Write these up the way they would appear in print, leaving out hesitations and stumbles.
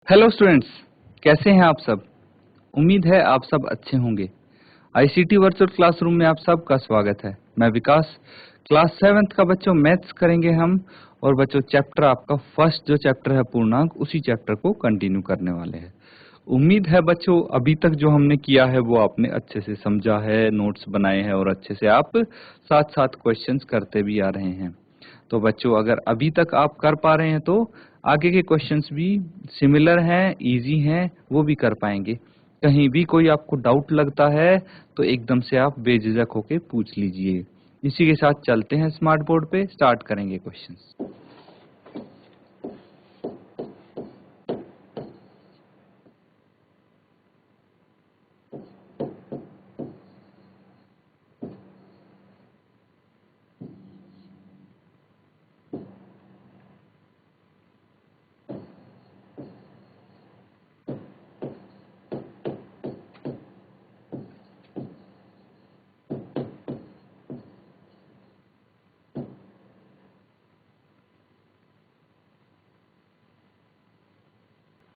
Hello students, कैसे हैं आप सब। उम्मीद है आप सब अच्छे होंगे। आईसीटी वर्चुअल क्लासरूम में आप सबका स्वागत है। मैं विकास, क्लास 7th का बच्चों मैथ्स करेंगे हम। और बच्चों चैप्टर आपका फर्स्ट जो चैप्टर है पूर्णांक, उसी चैप्टर को कंटिन्यू करने वाले हैं। उम्मीद है बच्चों अभी तक जो हमने किया है वो आपने अच्छे से समझा है, नोट्स बनाए हैं और अच्छे से आप साथ साथ क्वेश्चंस करते भी आ रहे हैं। तो बच्चों अगर अभी तक आप कर पा रहे हैं तो आगे के क्वेश्चंस भी सिमिलर हैं, इजी हैं, वो भी कर पाएंगे। कहीं भी कोई आपको डाउट लगता है तो एकदम से आप बेझिझक होके पूछ लीजिए। इसी के साथ चलते हैं स्मार्ट बोर्ड पे, स्टार्ट करेंगे क्वेश्चंस।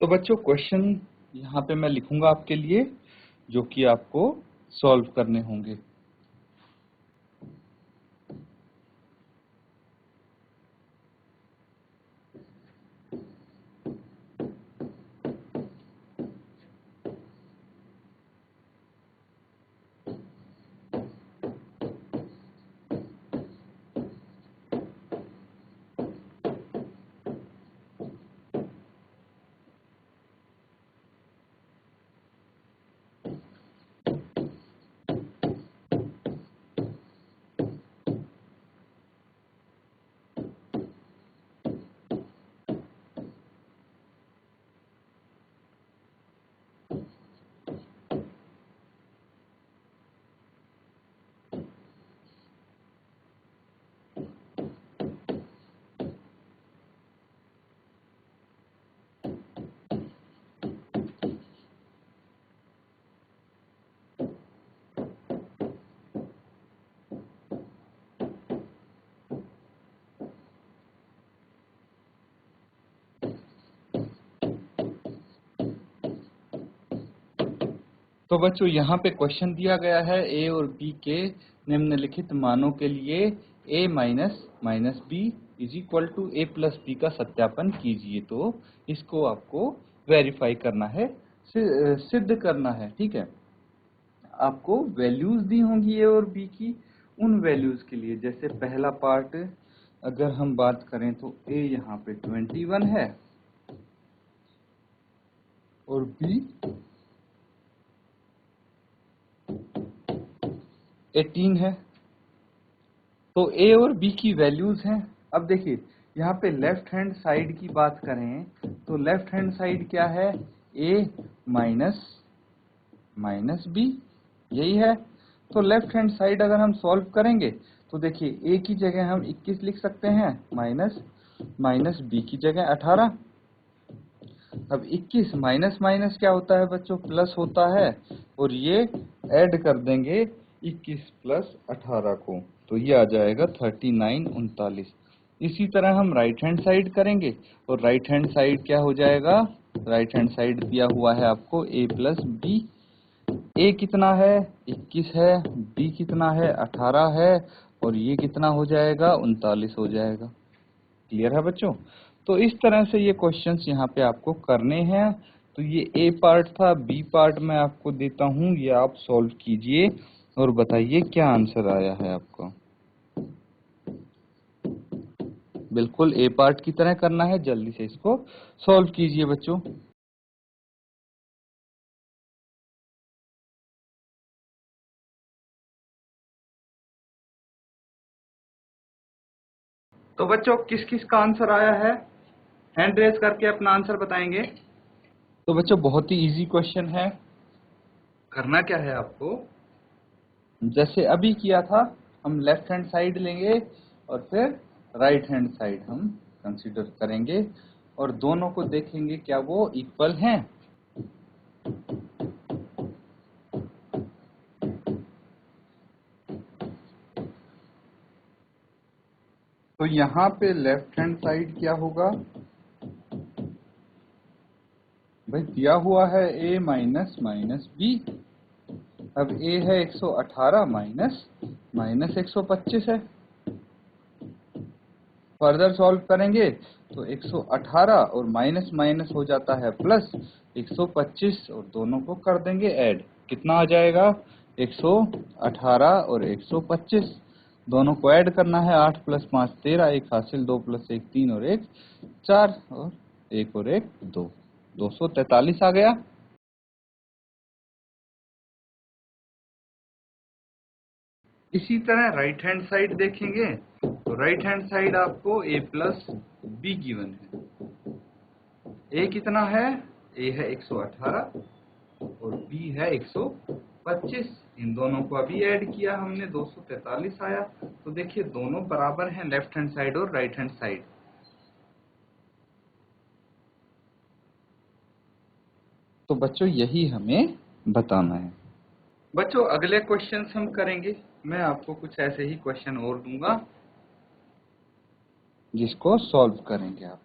तो बच्चों क्वेश्चन यहाँ पे मैं लिखूंगा आपके लिए, जो कि आपको सॉल्व करने होंगे। तो बच्चों यहाँ पे क्वेश्चन दिया गया है ए और बी के निम्नलिखित मानों के लिए a minus minus B is equal to A plus B का सत्यापन कीजिए। तो इसको आपको वेरीफाई करना है, सिद्ध करना है। ठीक है, आपको वैल्यूज दी होंगी ए और बी की। उन वैल्यूज के लिए जैसे पहला पार्ट अगर हम बात करें तो ए यहाँ पे 21 है और बी 18 है। तो ए और बी की वैल्यूज हैं। अब देखिए यहाँ पे लेफ्ट हैंड साइड की बात करें तो लेफ्ट हैंड साइड क्या है, ए माइनस माइनस बी, यही है। तो लेफ्ट हैंड साइड अगर हम सॉल्व करेंगे तो देखिए ए की जगह हम 21 लिख सकते हैं, माइनस माइनस बी की जगह 18। अब 21 माइनस माइनस क्या होता है बच्चों, प्लस होता है। और ये ऐड कर देंगे 21 प्लस 18 को, तो ये आ जाएगा 39 39। इसी तरह हम राइट हैंड साइड करेंगे और राइट हैंड साइड क्या हो जाएगा, राइट हैंड साइड दिया हुआ है आपको a प्लस बी। ए कितना है 21 है, बी कितना है 18 है, और ये कितना हो जाएगा 39 हो जाएगा। क्लियर है बच्चों। तो इस तरह से ये क्वेश्चंस यहाँ पे आपको करने हैं। तो ये ए पार्ट था, बी पार्ट मैं आपको देता हूँ, ये आप सॉल्व कीजिए और बताइए क्या आंसर आया है आपको। बिल्कुल ए पार्ट की तरह करना है, जल्दी से इसको सॉल्व कीजिए बच्चों। तो बच्चों किस किस का आंसर आया है, हैंड रेज करके अपना आंसर बताएंगे। तो बच्चों बहुत ही इजी क्वेश्चन है। करना क्या है आपको, जैसे अभी किया था, हम लेफ्ट हैंड साइड लेंगे और फिर राइट हैंड साइड हम कंसीडर करेंगे और दोनों को देखेंगे क्या वो इक्वल हैं। तो यहाँ पे लेफ्ट हैंड साइड क्या होगा, भाई दिया हुआ है a माइनस माइनस बी। अब a है 118 माइनस माइनस 125 है। फर्दर सॉल्व करेंगे तो 118 और माइनस माइनस हो जाता है प्लस 125 और दोनों को कर देंगे ऐड। कितना आ जाएगा? 118 और 125 दोनों को ऐड करना है। 8 प्लस 5 13, 1 हासिल, 2 प्लस 1 3 और 1 4 और 1 और 1 2, 243 आ गया। इसी तरह राइट हैंड साइड देखेंगे तो राइट हैंड साइड आपको a प्लस बी गिवन है। a कितना है? a है 118 और b है 125। इन दोनों को अभी ऐड किया हमने, 243 आया। तो देखिए दोनों बराबर हैं, लेफ्ट हैंड साइड और राइट हैंड साइड। तो बच्चों यही हमें बताना है। बच्चों अगले क्वेश्चंस हम करेंगे। मैं आपको कुछ ऐसे ही क्वेश्चन और दूंगा जिसको सॉल्व करेंगे आप।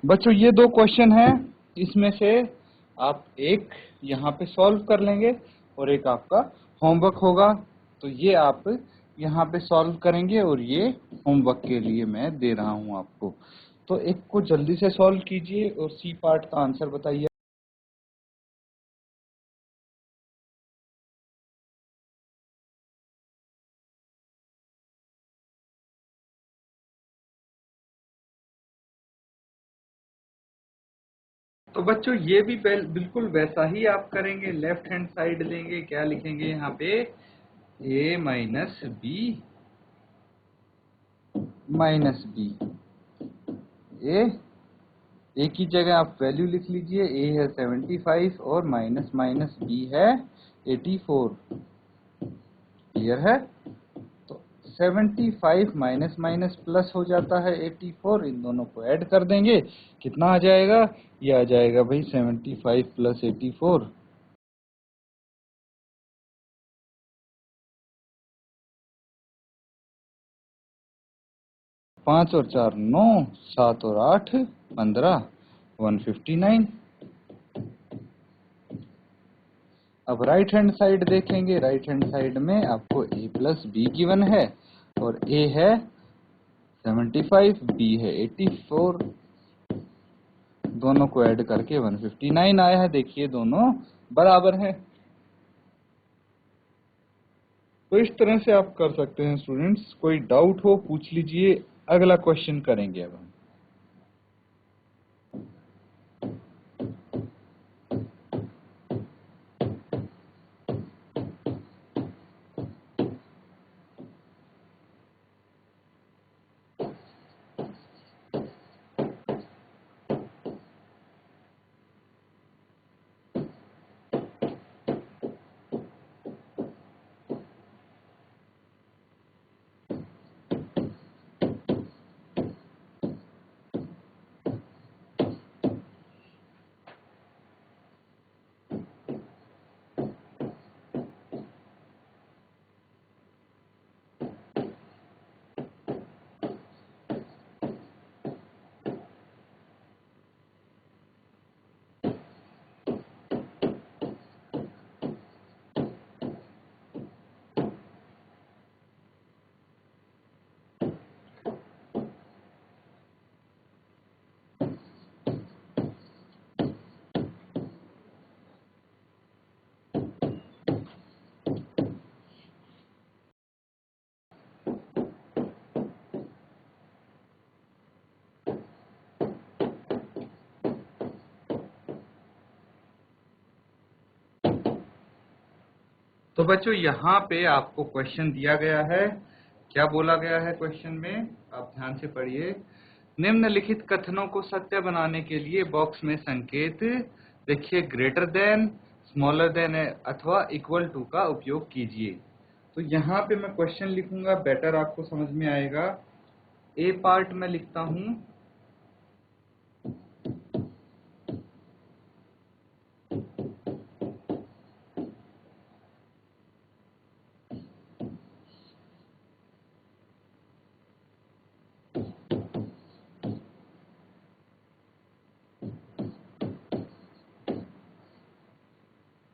बच्चों ये दो क्वेश्चन हैं, इसमें से आप एक यहाँ पे सॉल्व कर लेंगे और एक आपका होमवर्क होगा। तो ये आप यहाँ पे सॉल्व करेंगे और ये होमवर्क के लिए मैं दे रहा हूँ आपको। तो एक को जल्दी से सॉल्व कीजिए और सी पार्ट का आंसर बताइए। तो बच्चों ये भी बिल्कुल वैसा ही आप करेंगे। लेफ्ट हैंड साइड लेंगे, क्या लिखेंगे यहाँ पे? a minus B minus B. A की जगह आप वैल्यू लिख लीजिए। ए है 75 और माइनस माइनस बी है 84। क्लियर है? तो 75 माइनस माइनस प्लस हो जाता है 84। इन दोनों को ऐड कर देंगे। कितना आ जाएगा? ये आ जाएगा भाई 75 प्लस 84। 5 और 4 9, 7 और 8 15, 159। अब राइट हैंड साइड देखेंगे। राइट हैंड साइड में आपको a प्लस बी गिवन है और a है 75, b है 84। दोनों को ऐड करके 159 आया है। देखिए दोनों बराबर हैं। तो इस तरह से आप कर सकते हैं स्टूडेंट्स। कोई डाउट हो पूछ लीजिए। अगला क्वेश्चन करेंगे अब हम। तो बच्चों यहाँ पे आपको क्वेश्चन दिया गया है। क्या बोला गया है क्वेश्चन में? आप ध्यान से पढ़िए। निम्नलिखित कथनों को सत्य बनाने के लिए बॉक्स में संकेत देखिए ग्रेटर देन, स्मॉलर देन अथवा इक्वल टू का उपयोग कीजिए। तो यहाँ पे मैं क्वेश्चन लिखूंगा, बेटर आपको समझ में आएगा। ए पार्ट में लिखता हूं,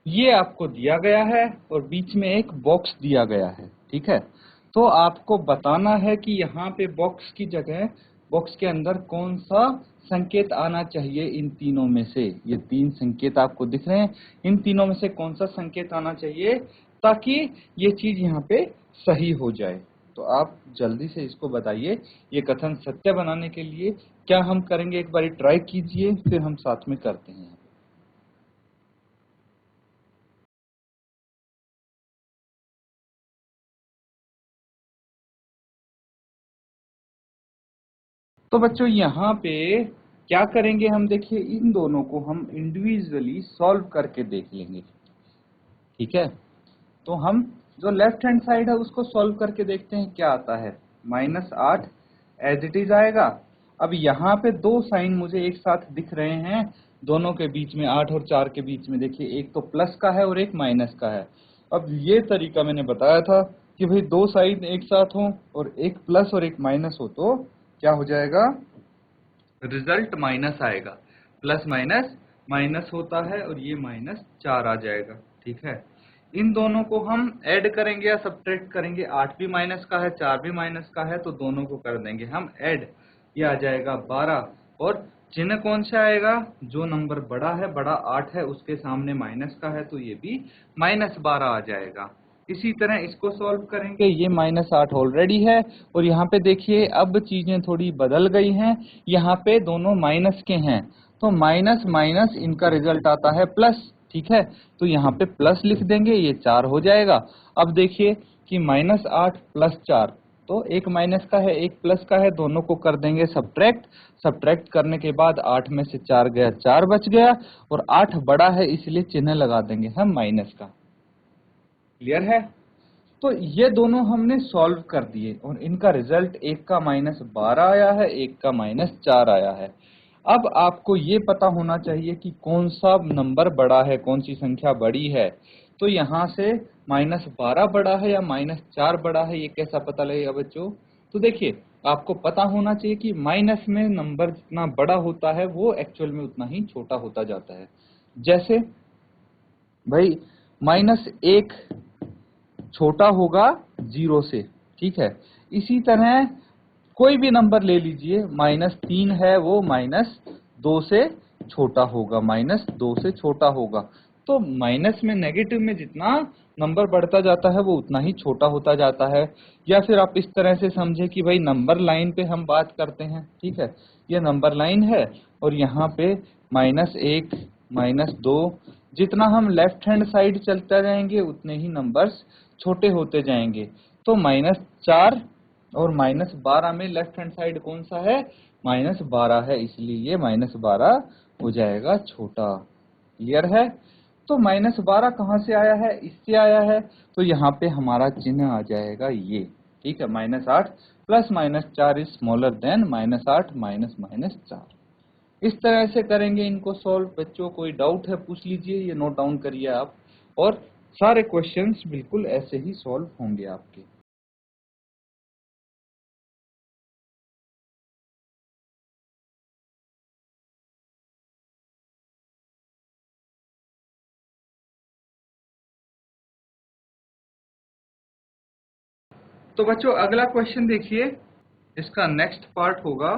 ये आपको दिया गया है और बीच में एक बॉक्स दिया गया है, ठीक है। तो आपको बताना है कि यहाँ पे बॉक्स की जगह बॉक्स के अंदर कौन सा संकेत आना चाहिए। इन तीनों में से, ये तीन संकेत आपको दिख रहे हैं, इन तीनों में से कौन सा संकेत आना चाहिए ताकि ये चीज यहाँ पे सही हो जाए। तो आप जल्दी से इसको बताइए। ये कथन सत्य बनाने के लिए क्या हम करेंगे, एक बार ट्राई कीजिए, फिर हम साथ में करते हैं। तो बच्चों यहाँ पे क्या करेंगे हम, देखिए इन दोनों को हम इंडिविजुअली सॉल्व करके देख लेंगे, ठीक है। तो हम जो लेफ्ट हैंड साइड है उसको सॉल्व करके देखते हैं क्या आता है। -8 एज इट इज आएगा। अब यहाँ पे दो साइन मुझे एक साथ दिख रहे हैं, दोनों के बीच में 8 और 4 के बीच में देखिए एक तो प्लस का है और एक माइनस का है। अब ये तरीका मैंने बताया था कि भाई दो साइन एक साथ हो और एक प्लस और एक माइनस हो तो क्या हो जाएगा, रिजल्ट माइनस आएगा। प्लस माइनस माइनस होता है और ये -4 आ जाएगा, ठीक है। इन दोनों को हम ऐड करेंगे या सब्ट्रैक्ट करेंगे, 8 भी माइनस का है 4 भी माइनस का है, तो दोनों को कर देंगे हम ऐड। ये आ जाएगा 12 और चिन्ह कौन सा आएगा, जो नंबर बड़ा है, बड़ा 8 है, उसके सामने माइनस का है तो ये भी -12 आ जाएगा। इसी तरह इसको सॉल्व करेंगे, ये -8 ऑलरेडी है और यहाँ पे देखिए अब चीजें थोड़ी बदल गई हैं, यहाँ पे दोनों माइनस के हैं तो माइनस माइनस इनका रिजल्ट आता है प्लस, ठीक है। तो यहाँ पे प्लस लिख देंगे, ये 4 हो जाएगा। अब देखिए कि -8 + 4, तो एक माइनस का है एक प्लस का है, दोनों को कर देंगे सब्ट्रैक्ट। सब्ट्रैक्ट करने के बाद 8 में से 4 गया, 4 बच गया और 8 बड़ा है इसलिए चिन्ह लगा देंगे हम माइनस का। क्लियर है। तो ये दोनों हमने सॉल्व कर दिए और इनका रिजल्ट एक का -12 आया है, एक का -4 आया है। अब आपको ये पता होना चाहिए कि कौन सा नंबर बड़ा है, कौन सी संख्या बड़ी है। तो यहाँ से -12 बड़ा है या -4 बड़ा है, ये कैसा पता लगेगा बच्चों। तो देखिए आपको पता होना चाहिए कि माइनस में नंबर जितना बड़ा होता है वो एक्चुअल में उतना ही छोटा होता जाता है। जैसे भाई -1 छोटा होगा 0 से, ठीक है। इसी तरह कोई भी नंबर ले लीजिए, -3 है वो -2 से छोटा होगा, -2 से छोटा होगा। तो माइनस में, नेगेटिव में जितना नंबर बढ़ता जाता है वो उतना ही छोटा होता जाता है। या फिर आप इस तरह से समझे कि भाई नंबर लाइन पे हम बात करते हैं, ठीक है। ये नंबर लाइन है और यहाँ पे -1 -2, जितना हम लेफ्ट हैंड साइड चलते जाएंगे उतने ही नंबर्स छोटे होते जाएंगे। तो -4 और -12 में लेफ्ट हैंड साइड कौन सा है, -12 है, इसलिए ये -12 हो जाएगा छोटा। क्लियर है। तो -12 कहाँ से आया है, इससे आया है, तो यहाँ पे हमारा चिन्ह आ जाएगा ये, ठीक है। -8 + -4 इज स्मॉलर देन -8 -4। इस तरह से करेंगे इनको सॉल्व। बच्चों कोई डाउट है पूछ लीजिए, ये नोट डाउन करिए आप, और सारे क्वेश्चंस बिल्कुल ऐसे ही सॉल्व होंगे आपके। तो बच्चों अगला क्वेश्चन देखिए, इसका नेक्स्ट पार्ट होगा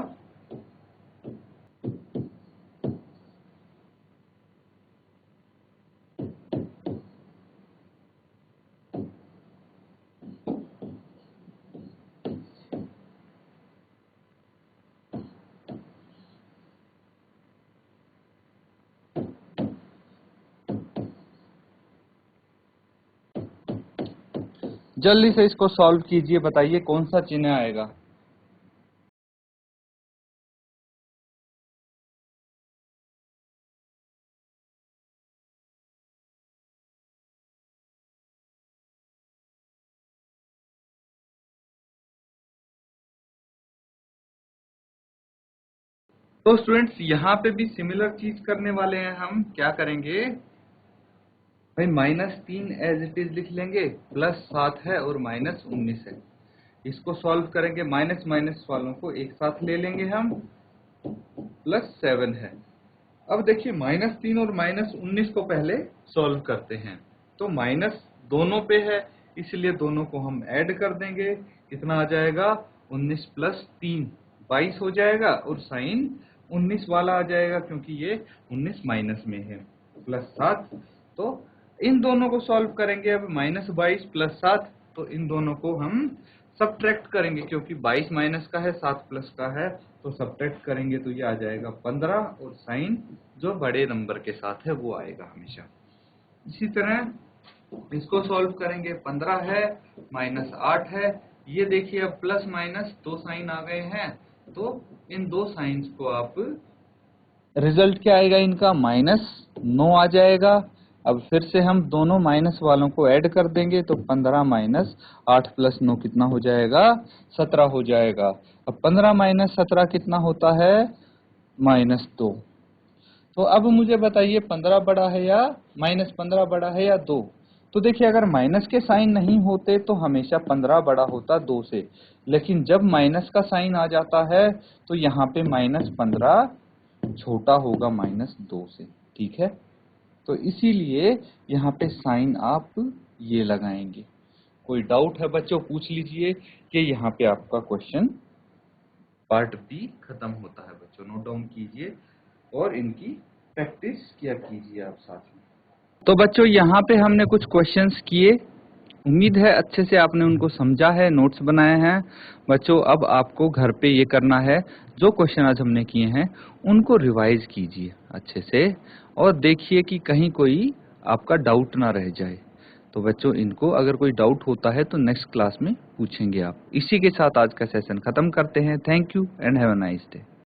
जल्दी से इसको सॉल्व कीजिए, बताइए कौन सा चिन्ह आएगा। तो स्टूडेंट्स यहाँ पे भी सिमिलर चीज करने वाले हैं। हम क्या करेंगे भाई, -3 एज इट इज लिख लेंगे, +7 है और -19 है। इसको सॉल्व करेंगे, माइनस माइनस वालों को एक साथ ले लेंगे हम, +7 है। अब देखिए -3 और -19 को पहले सॉल्व करते हैं। तो माइनस दोनों पे है, इसलिए दोनों को हम ऐड कर देंगे। कितना आ जाएगा, 19 + 3 22 हो जाएगा, और साइन 19 वाला आ जाएगा क्योंकि ये 19 माइनस में है, +7। तो इन दोनों को सॉल्व करेंगे। अब -22 + 7, तो इन दोनों को हम सब्ट्रैक्ट करेंगे क्योंकि 22 माइनस का है, 7 प्लस का है, तो सब्ट्रैक्ट करेंगे तो ये आ जाएगा 15, और साइन जो बड़े नंबर के साथ है वो आएगा हमेशा। इसी तरह इसको सॉल्व करेंगे, 15 है, -8 है। ये देखिए अब प्लस माइनस दो साइन आ गए हैं, तो इन दो साइंस को आप, रिजल्ट क्या आएगा इनका, -9 आ जाएगा। अब फिर से हम दोनों माइनस वालों को ऐड कर देंगे, तो 15 - 8 + 9 कितना हो जाएगा, 17 हो जाएगा। अब 15 - 17 कितना होता है, -2। तो अब मुझे बताइए 15 बड़ा है या -15 बड़ा है या 2। तो देखिए अगर माइनस के साइन नहीं होते तो हमेशा 15 बड़ा होता 2 से, लेकिन जब माइनस का साइन आ जाता है तो यहाँ पे -15 छोटा होगा -2 से, ठीक है। तो इसीलिए यहाँ पे साइन आप ये लगाएंगे। कोई डाउट है बच्चों, पूछ लीजिए, कि यहाँ पे आपका क्वेश्चन पार्ट बी खत्म होता है। बच्चों नोट डाउन कीजिए और इनकी प्रैक्टिस किया कीजिए आप साथ में। तो बच्चों यहाँ पे हमने कुछ क्वेश्चंस किए, उम्मीद है अच्छे से आपने उनको समझा है, नोट्स बनाए हैं। बच्चों अब आपको घर पे ये करना है, जो क्वेश्चन आज हमने किए हैं उनको रिवाइज कीजिए अच्छे से, और देखिए कि कहीं कोई आपका डाउट ना रह जाए। तो बच्चों इनको अगर कोई डाउट होता है तो नेक्स्ट क्लास में पूछेंगे आप। इसी के साथ आज का सेशन खत्म करते हैं। Thank you and have a nice day.